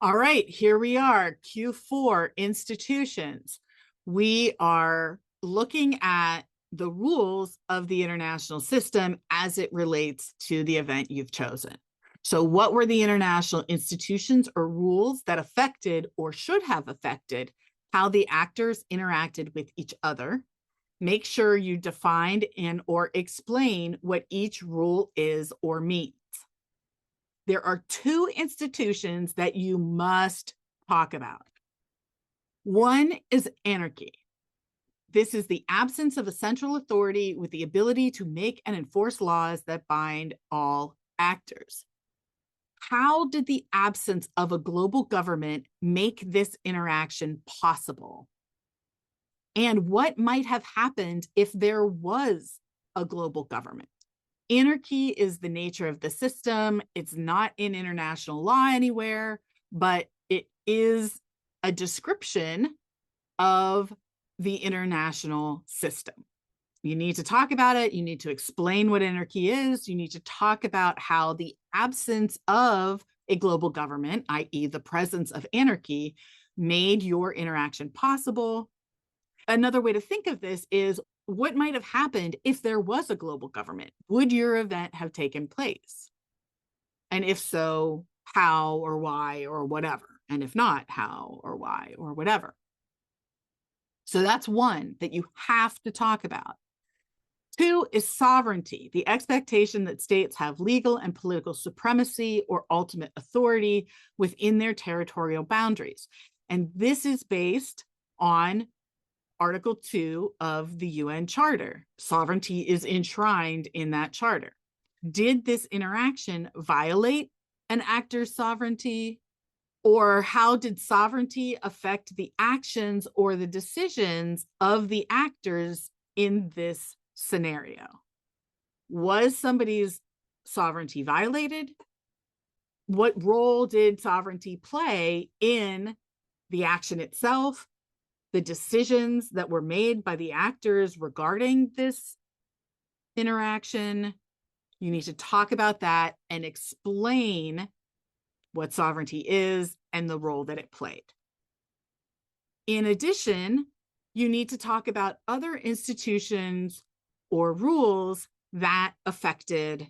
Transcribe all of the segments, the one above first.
All right, here we are, Q4 institutions. We are looking at the rules of the international system as it relates to the event you've chosen. So, what were the international institutions or rules that affected or should have affected how the actors interacted with each other? Make sure you defined and or explain what each rule is or means. There are two institutions that you must talk about. One is anarchy. This is the absence of a central authority with the ability to make and enforce laws that bind all actors. How did the absence of a global government make this interaction possible? And what might have happened if there was a global government? Anarchy is the nature of the system. It's not in international law anywhere, but it is a description of the international system. You need to talk about it. You need to explain what anarchy is. You need to talk about how the absence of a global government, i.e., the presence of anarchy, made your interaction possible. Another way to think of this is what might have happened if there was a global government? Would your event have taken place? And if so, how or why or whatever? And if not, how or why or whatever? So that's one that you have to talk about. Two is sovereignty, the expectation that states have legal and political supremacy or ultimate authority within their territorial boundaries. And this is based on Article 2 of the UN Charter. Sovereignty is enshrined in that charter. Did this interaction violate an actor's sovereignty? Or how did sovereignty affect the actions or the decisions of the actors in this scenario? Was somebody's sovereignty violated? What role did sovereignty play in the action itself? The decisions that were made by the actors regarding this interaction? You need to talk about that and explain what sovereignty is and the role that it played. In addition, you need to talk about other institutions or rules that affected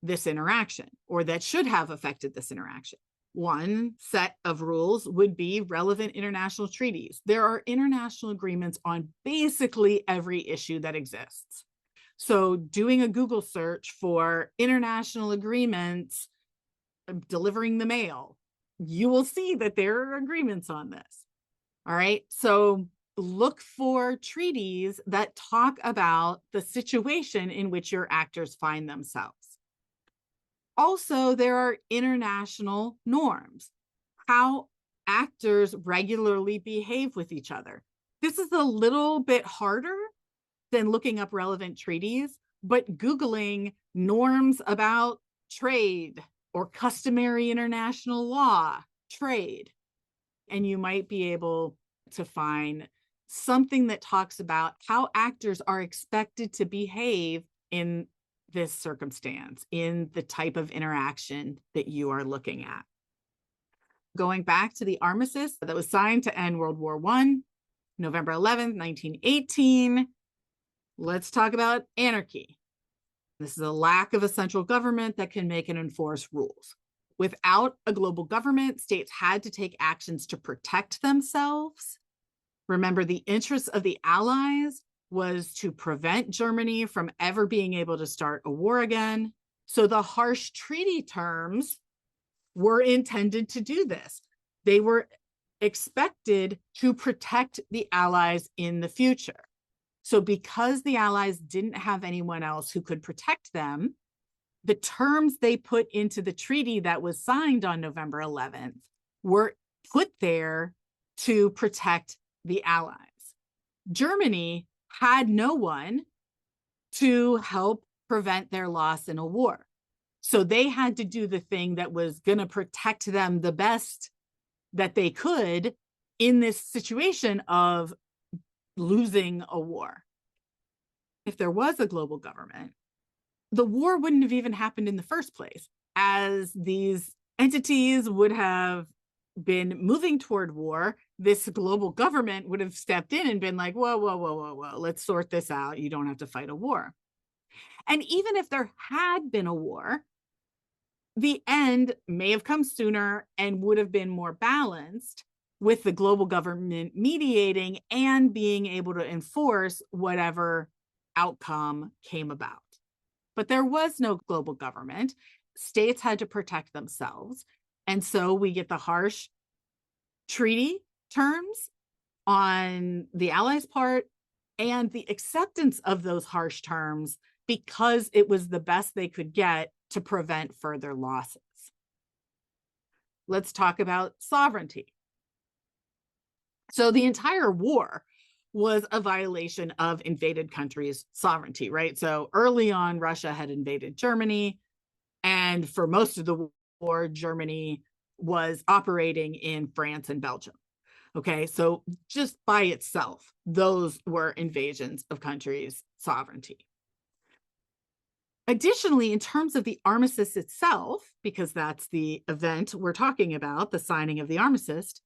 this interaction or that should have affected this interaction. One set of rules would be relevant international treaties. There are international agreements on basically every issue that exists. So doing a Google search for international agreements delivering the mail, you will see that there are agreements on this. All right. So look for treaties that talk about the situation in which your actors find themselves. Also, there are international norms, how actors regularly behave with each other. This is a little bit harder than looking up relevant treaties, but Googling norms about trade or customary international law, trade, and you might be able to find something that talks about how actors are expected to behave in this circumstance, in the type of interaction that you are looking at. Going back to the armistice that was signed to end World War I, November 11th, 1918, let's talk about anarchy. This is a lack of a central government that can make and enforce rules. Without a global government, states had to take actions to protect themselves. Remember, the interests of the Allies was to prevent Germany from ever being able to start a war again. So the harsh treaty terms were intended to do this. They were expected to protect the Allies in the future. So because the Allies didn't have anyone else who could protect them, the terms they put into the treaty that was signed on November 11th were put there to protect the Allies. Germany had no one to help prevent their loss in a war. So they had to do the thing that was going to protect them the best that they could in this situation of losing a war. If there was a global government, the war wouldn't have even happened in the first place, as these entities would have been moving toward war, this global government would have stepped in and been like, whoa, whoa, whoa, whoa, whoa, let's sort this out. You don't have to fight a war. And even if there had been a war, the end may have come sooner and would have been more balanced, with the global government mediating and being able to enforce whatever outcome came about. But there was no global government. States had to protect themselves. And so we get the harsh treaty terms on the Allies' part and the acceptance of those harsh terms because it was the best they could get to prevent further losses. Let's talk about sovereignty. So the entire war was a violation of invaded countries' sovereignty, right? So early on, Russia had invaded Germany, and for most of the war, Germany was operating in France and Belgium. Okay, so just by itself, those were invasions of countries' sovereignty. Additionally, in terms of the armistice itself, because that's the event we're talking about, the signing of the armistice,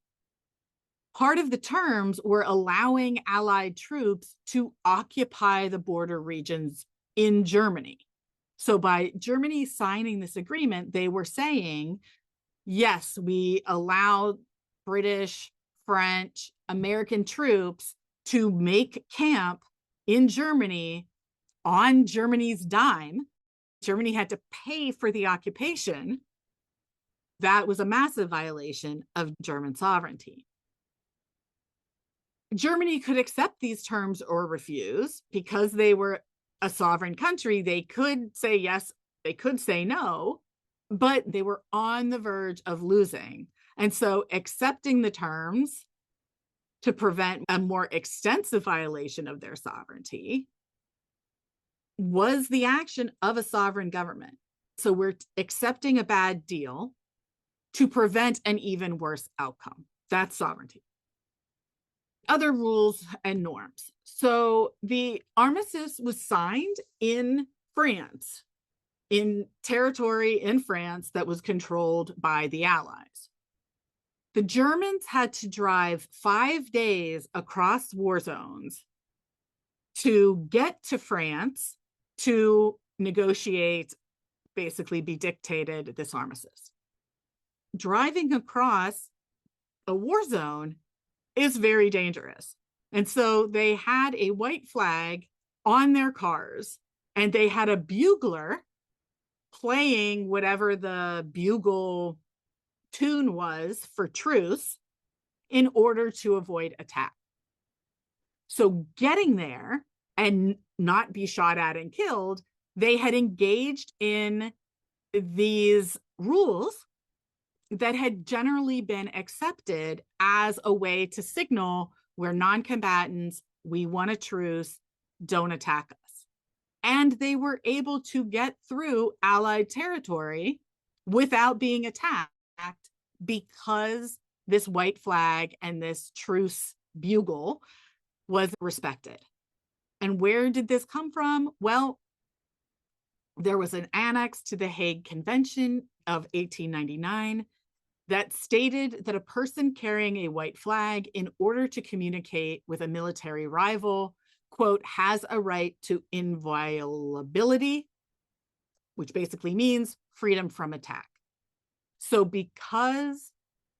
part of the terms were allowing Allied troops to occupy the border regions in Germany. So by Germany signing this agreement, they were saying, yes, we allow British, French, American troops to make camp in Germany on Germany's dime. Germany had to pay for the occupation. That was a massive violation of German sovereignty. Germany could accept these terms or refuse because they were a sovereign country. They could say yes, they could say no, but they were on the verge of losing. And so accepting the terms to prevent a more extensive violation of their sovereignty was the action of a sovereign government. So we're accepting a bad deal to prevent an even worse outcome. That's sovereignty. Other rules and norms. So the armistice was signed in France, in territory in France that was controlled by the Allies. The Germans had to drive 5 days across war zones to get to France to negotiate, basically be dictated this armistice. Driving across a war zone is very dangerous. And so they had a white flag on their cars, and they had a bugler playing whatever the bugle tune was for truce in order to avoid attack. So getting there and not be shot at and killed, they had engaged in these rules that had generally been accepted as a way to signal we're non-combatants, we want a truce, don't attack us. And they were able to get through Allied territory without being attacked because this white flag and this truce bugle was respected. And where did this come from? Well, there was an annex to the Hague Convention of 1899 that stated that a person carrying a white flag in order to communicate with a military rival, quote, has a right to inviolability, which basically means freedom from attack. So because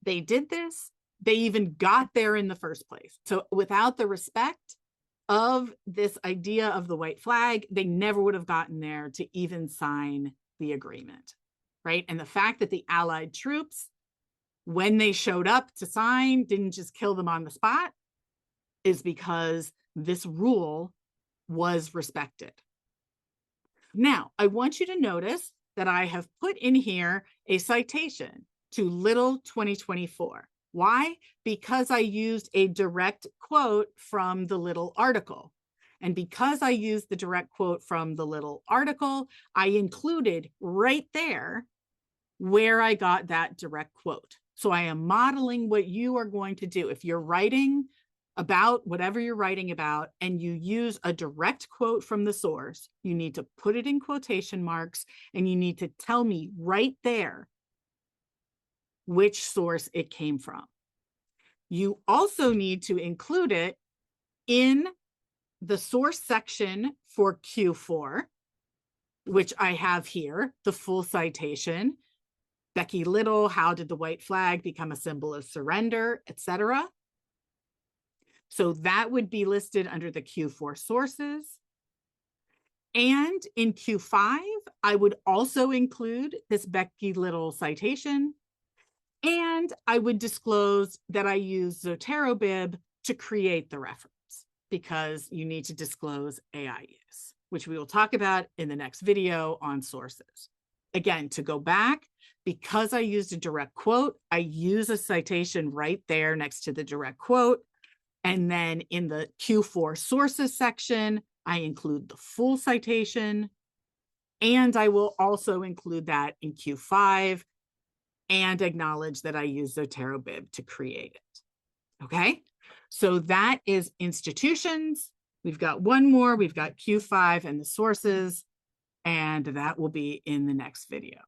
they did this, they even got there in the first place. So without the respect of this idea of the white flag, they never would have gotten there to even sign the agreement, right? And the fact that the Allied troops, when they showed up to sign, didn't just kill them on the spot is because this rule was respected. Now, I want you to notice that I have put in here a citation to Little 2024. Why? Because I used a direct quote from the Little article. And because I used the direct quote from the Little article, I included right there where I got that direct quote. So I am modeling what you are going to do. If you're writing about whatever you're writing about and you use a direct quote from the source, you need to put it in quotation marks and you need to tell me right there which source it came from. You also need to include it in the source section for Q4, which I have here, the full citation. Becky Little, how did the white flag become a symbol of surrender, etc. So that would be listed under the Q4 sources. And in Q5, I would also include this Becky Little citation. And I would disclose that I use ZoteroBib to create the reference, because you need to disclose AI use, which we will talk about in the next video on sources. Again, to go back, because I used a direct quote, I use a citation right there next to the direct quote. And then in the Q4 sources section, I include the full citation. And I will also include that in Q5 and acknowledge that I use ZoteroBib to create it. Okay, so that is institutions. We've got one more, we've got Q5 and the sources, and that will be in the next video.